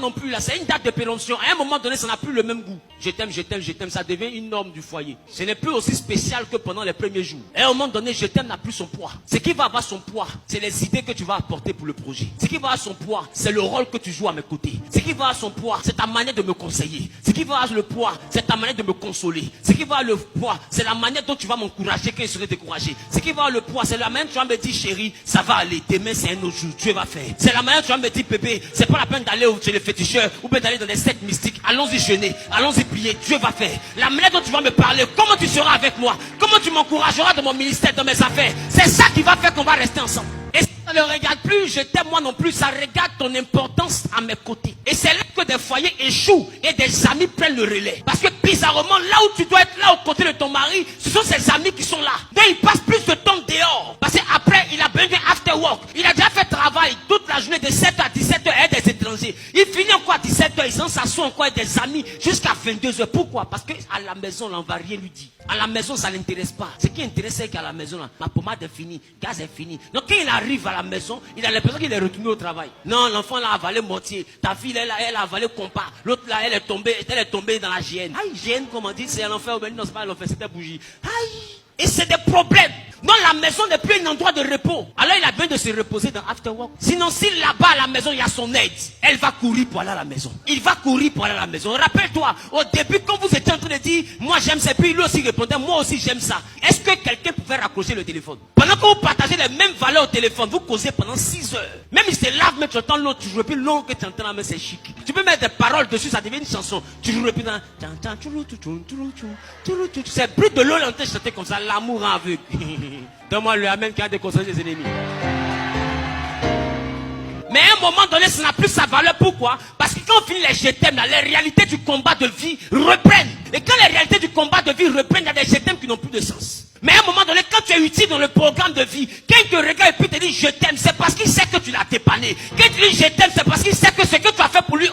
non plus là, c'est une date de péremption. À un moment donné, ça n'a plus le même goût. Je t'aime, ça devient une norme du foyer. Ce n'est plus aussi spécial que pendant les premiers jours. Et à un moment donné, je t'aime n'a plus son poids. Ce qui va avoir son poids, c'est les idées que tu vas apporter pour le projet. Ce qui va avoir son poids, c'est le rôle que tu joues à mes côtés. Ce qui va avoir son poids, c'est ta manière de me conseiller. Ce qui va avoir le poids, c'est ta manière de me consoler. Ce qui va avoir le poids, c'est la manière dont tu vas m'encourager quand je serai découragé. Ce qui va avoir le poids, c'est la manière dont tu vas me dire, chérie, ça va aller. Demain, c'est un autre jour. Dieu va faire. C'est la manière dont tu vas me dire, bébé, c'est pas la peine d'aller chez les féticheurs ou bien d'aller dans des sectes mystiques. Allons-y jeûner, allons-y prier. Dieu va faire. La manière dont tu vas me parler, comment tu seras avec moi, comment tu m'encourageras dans mon ministère, dans mes affaires. C'est ça qui va faire qu'on va rester ensemble. Et ça ne regarde plus, je t'aime moi non plus, ça regarde ton importance à mes côtés. Et c'est là que des foyers échouent et des amis prennent le relais. Parce que bizarrement, là où tu dois être là aux côtés de ton mari, ce sont ses amis qui sont là. Donc il passe plus de temps dehors. Parce qu'après, il a besoin after work. Il a déjà fait travail toute la journée de 7h à 17h avec des étrangers. Il finit encore à 17h, il s'assoit encore avec des amis jusqu'à 22h. Pourquoi? Parce qu'à la maison, on ne va rien lui dire. À la maison, ça ne l'intéresse pas. Ce qui intéresse, c'est qu'à la maison, là, ma pommade est finie, gaz est fini. Donc quand il arrive à la maison, il a l'impression qu'il est retourné au travail. Non, l'enfant là a avalé moitié. Ta fille là, elle a avalé compas. L'autre là, elle est tombée dans la GN. Aïe, GN, comme on dit, c'est l'enfer. Non, c'est pas l'enfer, c'était bougie. Aïe. Et c'est des problèmes. Donc la maison n'est plus un endroit de repos. Alors il a besoin de se reposer dans after work. Sinon, si là-bas à la maison, il y a son aide, elle va courir pour aller à la maison. Il va courir pour aller à la maison. Rappelle-toi, au début, quand vous étiez en train de dire, moi j'aime ça, puis lui aussi répondait, moi aussi j'aime ça. Est-ce que quelqu'un pouvait raccrocher le téléphone? Pendant que vous partagez les mêmes valeurs au téléphone, vous causez pendant 6 heures. Même il se lave, mais tu entends l'autre, tu joues, puis l'autre que tu entends là, mais c'est chic. Tu peux mettre des paroles dessus, ça devient une chanson. Tu joues, puis dans... C'est le bruit de l'eau, l'entend chanter comme ça, l'amour en aveugle. Donne-moi le amen qui a déconseillé des ennemis. Mais à un moment donné, ça n'a plus sa valeur. Pourquoi? Parce que quand on finit les je t'aime, les réalités du combat de vie reprennent. Et quand les réalités du combat de vie reprennent, il y a des je t'aime qui n'ont plus de sens. Mais à un moment donné, quand tu es utile dans le programme de vie, quand il te regarde et puis te dit je t'aime, c'est parce qu'il sait que tu l'as dépanné. Quand il dit je t'aime, c'est parce qu'il sait que ce que tu as fait pour lui